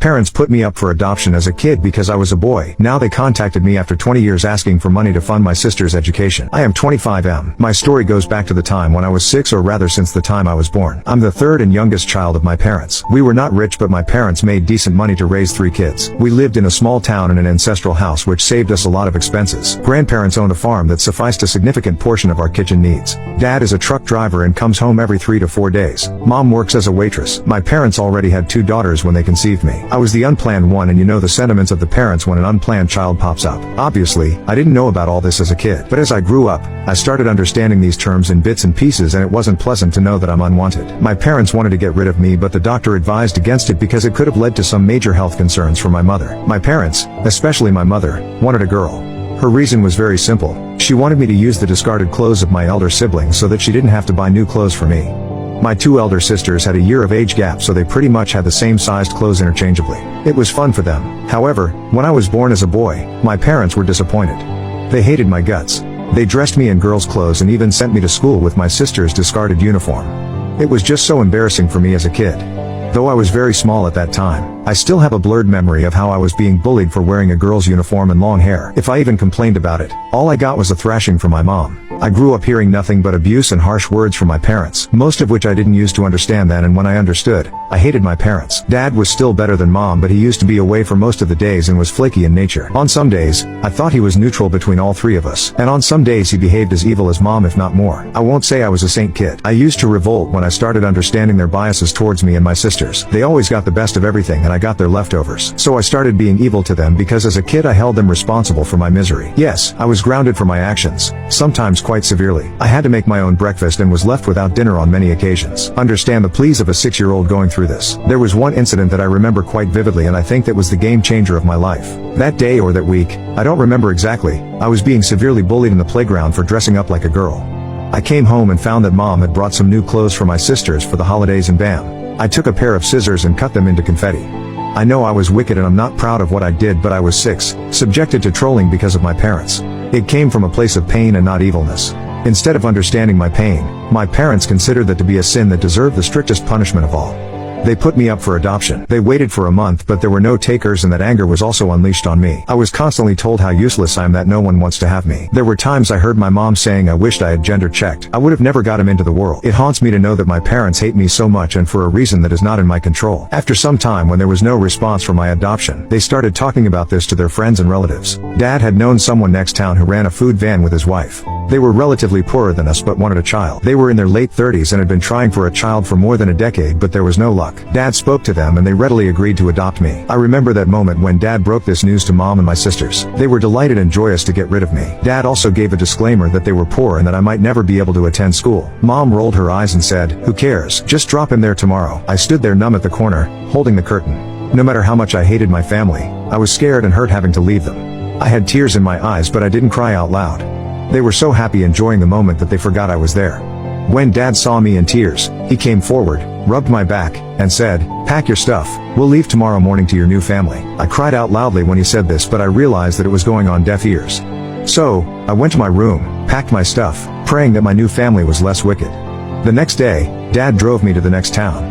Parents put me up for adoption as a kid because I was a boy. Now they contacted me after 20 years asking for money to fund my sister's education. I am 25M. My story goes back to the time when I was 6, or rather since the time I was born. I'm the third and youngest child of my parents. We were not rich, but my parents made decent money to raise 3 kids. We lived in a small town in an ancestral house, which saved us a lot of expenses. Grandparents owned a farm that sufficed a significant portion of our kitchen needs. Dad is a truck driver and comes home every 3 to 4 days. Mom works as a waitress. My parents already had 2 daughters when they conceived me. I was the unplanned one, and you know the sentiments of the parents when an unplanned child pops up. Obviously, I didn't know about all this as a kid, but as I grew up, I started understanding these terms in bits and pieces, and it wasn't pleasant to know that I'm unwanted. My parents wanted to get rid of me, but the doctor advised against it because it could have led to some major health concerns for my mother. My parents, especially my mother, wanted a girl. Her reason was very simple. She wanted me to use the discarded clothes of my elder siblings so that she didn't have to buy new clothes for me. My 2 elder sisters had a year of age gap, so they pretty much had the same sized clothes interchangeably. It was fun for them. However, when I was born as a boy, my parents were disappointed. They hated my guts. They dressed me in girls' clothes and even sent me to school with my sister's discarded uniform. It was just so embarrassing for me as a kid. Though I was very small at that time, I still have a blurred memory of how I was being bullied for wearing a girl's uniform and long hair. If I even complained about it, all I got was a thrashing from my mom. I grew up hearing nothing but abuse and harsh words from my parents, most of which I didn't use to understand then, and when I understood, I hated my parents. Dad was still better than Mom, but he used to be away for most of the days and was flaky in nature. On some days, I thought he was neutral between all 3 of us, and on some days he behaved as evil as Mom, if not more. I won't say I was a saint kid. I used to revolt when I started understanding their biases towards me and my sisters. They always got the best of everything and I got their leftovers. So I started being evil to them because as a kid I held them responsible for my misery. Yes, I was grounded for my actions, sometimes quite severely. I had to make my own breakfast and was left without dinner on many occasions. Understand the pleas of a 6-year-old going through this. There was one incident that I remember quite vividly, and I think that was the game changer of my life. That day or that week, I don't remember exactly, I was being severely bullied in the playground for dressing up like a girl. I came home and found that Mom had brought some new clothes for my sisters for the holidays, and bam, I took a pair of scissors and cut them into confetti. I know I was wicked and I'm not proud of what I did, but I was 6, subjected to trolling because of my parents. It came from a place of pain and not evilness. Instead of understanding my pain, my parents considered that to be a sin that deserved the strictest punishment of all. They put me up for adoption. They waited for a month, but there were no takers, and that anger was also unleashed on me. I was constantly told how useless I am, that no one wants to have me. There were times I heard my mom saying I wished I had gender checked. I would have never got him into the world. It haunts me to know that my parents hate me so much, and for a reason that is not in my control. After some time, when there was no response for my adoption, they started talking about this to their friends and relatives. Dad had known someone next town who ran a food van with his wife. They were relatively poorer than us but wanted a child. They were in their late 30s and had been trying for a child for more than a decade, but there was no luck. Dad spoke to them and they readily agreed to adopt me. I remember that moment when Dad broke this news to Mom and my sisters. They were delighted and joyous to get rid of me. Dad also gave a disclaimer that they were poor and that I might never be able to attend school. Mom rolled her eyes and said, "Who cares? Just drop him there tomorrow." I stood there numb at the corner, holding the curtain. No matter how much I hated my family, I was scared and hurt having to leave them. I had tears in my eyes, but I didn't cry out loud. They were so happy enjoying the moment that they forgot I was there. When Dad saw me in tears, he came forward, rubbed my back, and said, "Pack your stuff. We'll leave tomorrow morning to your new family." I cried out loudly when he said this, but I realized that it was going on deaf ears. So, I went to my room, packed my stuff, praying that my new family was less wicked. The next day, Dad drove me to the next town.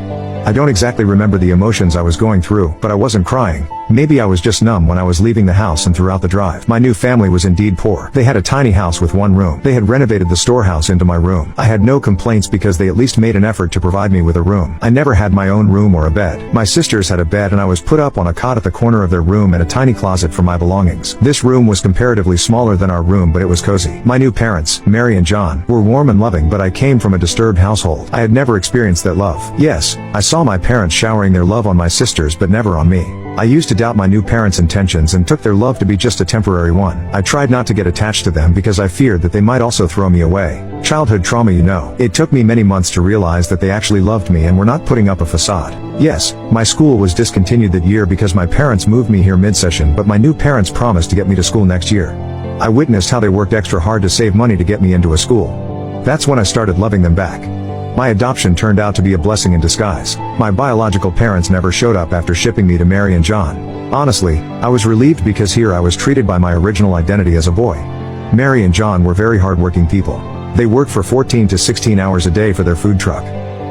I don't exactly remember the emotions I was going through, but I wasn't crying. Maybe I was just numb when I was leaving the house and throughout the drive. My new family was indeed poor. They had a tiny house with 1 room. They had renovated the storehouse into my room. I had no complaints because they at least made an effort to provide me with a room. I never had my own room or a bed. My sisters had a bed and I was put up on a cot at the corner of their room and a tiny closet for my belongings. This room was comparatively smaller than our room, but it was cozy. My new parents, Mary and John, were warm and loving, but I came from a disturbed household. I had never experienced that love. Yes, I saw my parents showering their love on my sisters, but never on me. I used to doubt my new parents' intentions and took their love to be just a temporary one. I tried not to get attached to them because I feared that they might also throw me away. Childhood trauma, you know. It took me many months to realize that they actually loved me and were not putting up a facade. Yes, my school was discontinued that year because my parents moved me here mid-session, but my new parents promised to get me to school next year. I witnessed how they worked extra hard to save money to get me into a school. That's when I started loving them back. My adoption turned out to be a blessing in disguise. My biological parents never showed up after shipping me to Mary and John. Honestly, I was relieved because here I was treated by my original identity as a boy. Mary and John were very hardworking people. They worked for 14 to 16 hours a day for their food truck.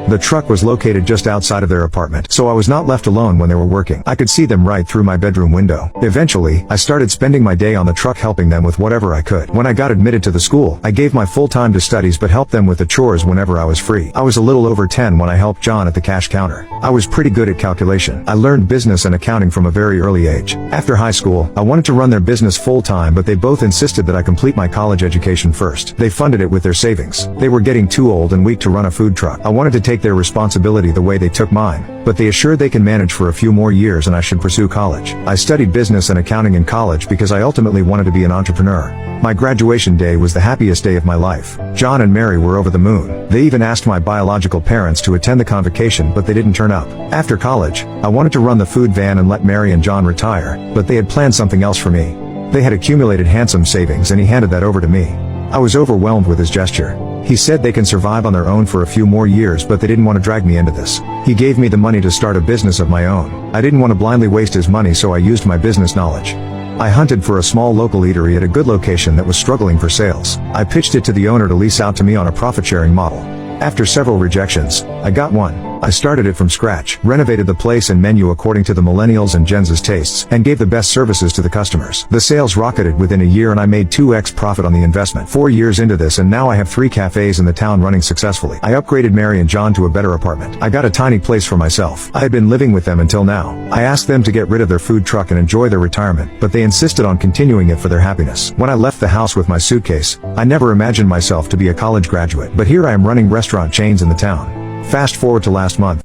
The truck was located just outside of their apartment, so I was not left alone when they were working. I could see them right through my bedroom window. Eventually, I started spending my day on the truck helping them with whatever I could. When I got admitted to the school, I gave my full time to studies but helped them with the chores whenever I was free. I was a little over 10 when I helped John at the cash counter. I was pretty good at calculation. I learned business and accounting from a very early age. After high school, I wanted to run their business full time, but they both insisted that I complete my college education first. They funded it with their savings. They were getting too old and weak to run a food truck. I wanted to take their responsibility the way they took mine, but they assured they can manage for a few more years and I should pursue college. I studied business and accounting in college because I ultimately wanted to be an entrepreneur. My graduation day was the happiest day of my life. John and Mary were over the moon. They even asked my biological parents to attend the convocation, but they didn't turn up. After college, I wanted to run the food van and let Mary and John retire, but they had planned something else for me. They had accumulated handsome savings and he handed that over to me. I was overwhelmed with his gesture. He said they can survive on their own for a few more years, but they didn't want to drag me into this. He gave me the money to start a business of my own. I didn't want to blindly waste his money, so I used my business knowledge. I hunted for a small local eatery at a good location that was struggling for sales. I pitched it to the owner to lease out to me on a profit-sharing model. After several rejections, I got one. I started it from scratch, renovated the place and menu according to the millennials and Gen Z's tastes, and gave the best services to the customers. The sales rocketed within a year and I made 2x profit on the investment. 4 years into this and now I have 3 cafes in the town running successfully. I upgraded Mary and John to a better apartment. I got a tiny place for myself. I had been living with them until now. I asked them to get rid of their food truck and enjoy their retirement, but they insisted on continuing it for their happiness. When I left the house with my suitcase, I never imagined myself to be a college graduate, but here I am running restaurant chains in the town. Fast forward to last month.